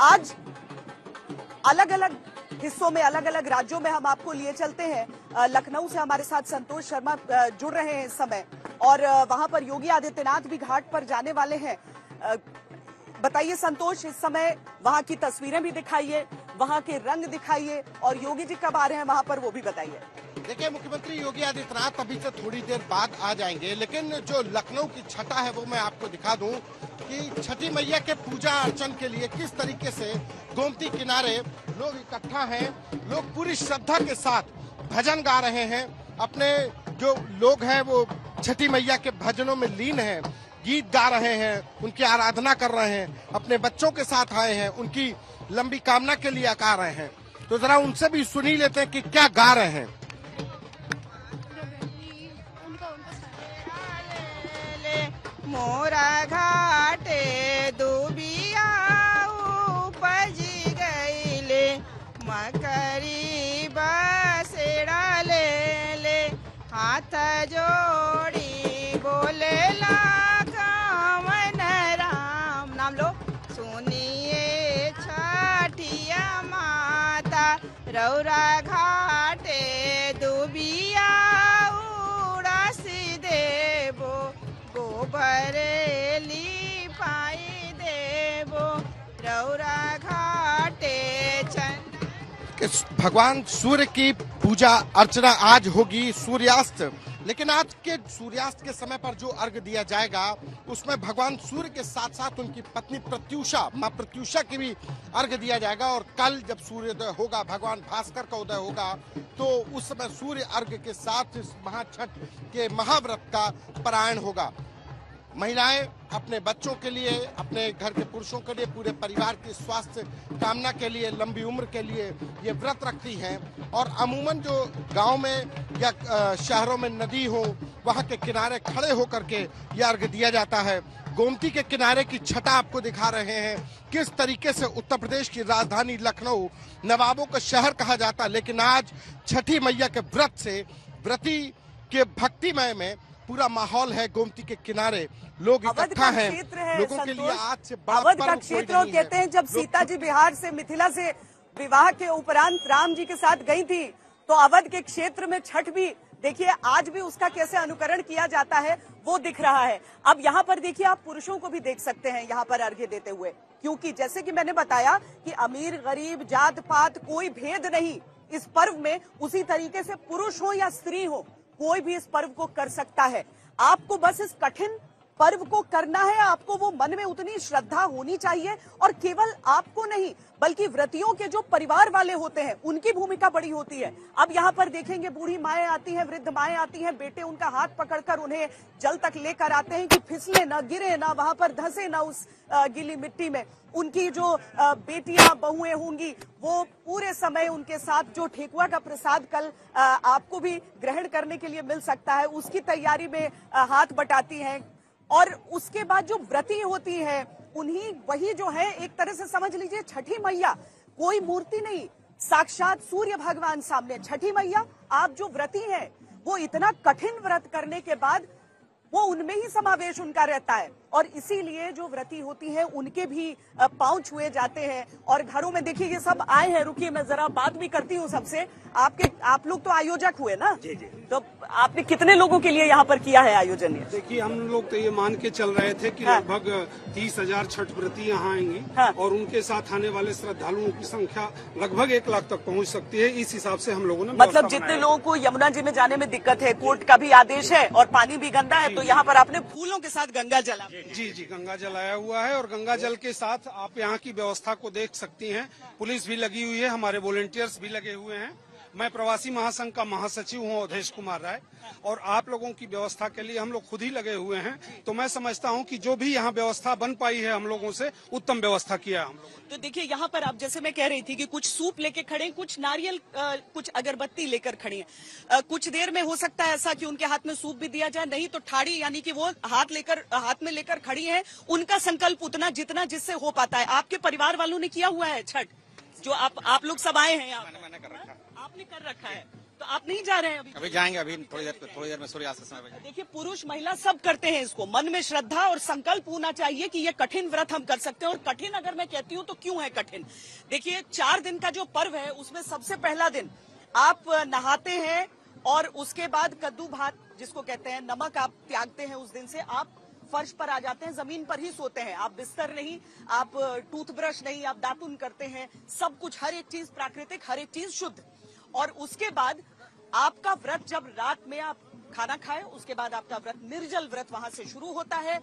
आज अलग अलग हिस्सों में, अलग अलग राज्यों में हम आपको लिए चलते हैं। लखनऊ से हमारे साथ संतोष शर्मा जुड़ रहे हैं इस समय, और वहां पर योगी आदित्यनाथ भी घाट पर जाने वाले हैं। बताइए संतोष, इस समय वहां की तस्वीरें भी दिखाइए, वहां के रंग दिखाइए, और योगी जी कब आ रहे हैं वहां पर वो भी बताइए। देखिए, मुख्यमंत्री योगी आदित्यनाथ अभी से थोड़ी देर बाद आ जाएंगे, लेकिन जो लखनऊ की छटा है वो मैं आपको दिखा दूं कि छठी मैया के पूजा अर्चन के लिए किस तरीके से गोमती किनारे लोग इकट्ठा हैं। लोग पूरी श्रद्धा के साथ भजन गा रहे हैं। अपने जो लोग हैं वो छठी मैया के भजनों में लीन हैं, गीत गा रहे हैं, उनकी आराधना कर रहे हैं, अपने बच्चों के साथ आए हैं, उनकी लंबी कामना के लिए गा रहे हैं। तो जरा उनसे भी सुनी लेते हैं कि क्या गा रहे हैं। मोरा घाटे दुबिया उपजी गईले, मकरी बसेड़ा ले हाथ जोड़ी बोले ला कवन राम। नाम लो। सुनिए छठिया माता रौरा घाटे दुबिया उड़ासी देबो, गोबरेली पाई देबो रौरा घाटे चन। भगवान सूर्य की पूजा अर्चना आज होगी सूर्यास्त, लेकिन आज के सूर्यास्त के समय पर जो अर्घ दिया जाएगा उसमें भगवान सूर्य के साथ साथ उनकी पत्नी प्रत्यूषा, मां प्रत्यूषा की भी अर्घ दिया जाएगा। और कल जब सूर्योदय होगा, भगवान भास्कर का उदय होगा, तो उस समय सूर्य अर्घ के साथ इस महाछठ के महाव्रत का पारायण होगा। महिलाएं अपने बच्चों के लिए, अपने घर के पुरुषों के लिए, पूरे परिवार की स्वास्थ्य कामना के लिए, लंबी उम्र के लिए ये व्रत रखती हैं। और अमूमन जो गांव में या शहरों में नदी हो, वहां के किनारे खड़े होकर के ये अर्घ दिया जाता है। गोमती के किनारे की छटा आपको दिखा रहे हैं किस तरीके से उत्तर प्रदेश की राजधानी लखनऊ नवाबों का शहर कहा जाता है, लेकिन आज छठी मैया के व्रत से व्रती के भक्तिमय में पूरा माहौल है। गोमती के किनारे लोग इकट्ठा हैं। लोगों के लिए आज से बड़ा अवध का क्षेत्र, और कहते हैं जब सीता जी बिहार से मिथिला से विवाह के उपरांत राम जी के साथ गई थी, तो अवध के क्षेत्र में छठ भी देखिए आज भी उसका कैसे अनुकरण किया जाता है वो दिख रहा है। अब यहाँ पर देखिए, आप पुरुषों को भी देख सकते हैं यहाँ पर अर्घ्य देते हुए, क्योंकि जैसे कि मैंने बताया कि अमीर गरीब जात पात कोई भेद नहीं इस पर्व में। उसी तरीके से पुरुष हो या स्त्री हो, कोई भी इस पर्व को कर सकता है। आपको बस इस कठिन पर्व को करना है, आपको वो मन में उतनी श्रद्धा होनी चाहिए, और केवल आपको नहीं बल्कि व्रतियों के जो परिवार वाले होते हैं उनकी भूमिका बड़ी होती है। अब यहाँ पर देखेंगे बूढ़ी माएं आती हैं, वृद्ध माएं आती हैं, बेटे उनका हाथ पकड़कर उन्हें जल तक लेकर आते हैं कि फिसले ना, गिरे ना, वहां पर धंसे ना उस गीली मिट्टी में। उनकी जो बेटियां बहुएं होंगी वो पूरे समय उनके साथ, जो ठेकुआ का प्रसाद कल आपको भी ग्रहण करने के लिए मिल सकता है, उसकी तैयारी में हाथ बटाती हैं। और उसके बाद जो व्रती होती है उन्हीं, वही जो है एक तरह से समझ लीजिए छठी मैया कोई मूर्ति नहीं, साक्षात सूर्य भगवान सामने। छठी मैया, आप जो व्रती हैं वो इतना कठिन व्रत करने के बाद वो उनमें ही समावेश उनका रहता है, और इसीलिए जो व्रती होती हैं उनके भी पांव छुए जाते हैं। और घरों में देखिए ये सब आए हैं, रुकिए मैं जरा बात भी करती हूँ सबसे। आप लोग तो आयोजक हुए ना? जी जी। तो आपने कितने लोगों के लिए यहाँ पर किया है आयोजन? देखिए, हम लोग तो ये मान के चल रहे थे कि लगभग 30,000 छठ व्रती यहाँ आएंगे, और उनके साथ आने वाले श्रद्धालुओं की संख्या लगभग 1 लाख तक पहुँच सकती है। इस हिसाब से हम लोगों ने, मतलब जितने लोगों को यमुना जी में जाने में दिक्कत है, कोर्ट का भी आदेश है और पानी भी गंदा है, तो यहाँ पर आपने फूलों के साथ गंगा जल, जी जी, गंगा जल आया हुआ है। और गंगा जल के साथ आप यहाँ की व्यवस्था को देख सकती हैं। पुलिस भी लगी हुई है, हमारे वॉलंटियर्स भी लगे हुए हैं। मैं प्रवासी महासंघ का महासचिव हूं अवधेश कुमार राय, और आप लोगों की व्यवस्था के लिए हम लोग खुद ही लगे हुए हैं। तो मैं समझता हूं कि जो भी यहाँ व्यवस्था बन पाई है हम लोगों से, उत्तम व्यवस्था किया हम लोगों ने। तो देखिए यहाँ पर आप, जैसे मैं कह रही थी कि कुछ सूप लेके खड़े, कुछ नारियल, कुछ अगरबत्ती लेकर खड़ी हैं। कुछ देर में हो सकता है ऐसा कि उनके हाथ में सूप भी दिया जाए, नहीं तो ठाड़ी, यानी कि वो हाथ में लेकर खड़ी है। उनका संकल्प उतना जितना जिससे हो पाता है। आपके परिवार वालों ने किया हुआ है छठ, जो आप लोग सब आए हैं यहाँ? मैंने कर रखा है। आपने कर रखा है, तो आप नहीं जा रहे हैं अभी? अभी जाएंगे, अभी थोड़ी देर में सूर्यास्त के समय पे। देखिए, पुरुष महिला सब करते हैं इसको। मन में श्रद्धा और संकल्प होना चाहिए कि ये कठिन व्रत हम कर सकते हैं। और कठिन अगर मैं कहती हूँ तो क्यों है कठिन? देखिए, 4 दिन का जो पर्व है उसमें सबसे पहला दिन आप नहाते हैं और उसके बाद कद्दू भात जिसको कहते हैं, नमक आप त्यागते हैं। उस दिन से आप फर्श पर आ जाते हैं, जमीन पर ही सोते हैं। आप बिस्तर नहीं, आप टूथब्रश नहीं, आप दातुन करते हैं। सब कुछ, हर एक चीज प्राकृतिक, हर एक चीज शुद्ध। और उसके बाद आपका व्रत, जब रात में आप खाना खाए उसके बाद आपका व्रत, निर्जल व्रत वहां से शुरू होता है।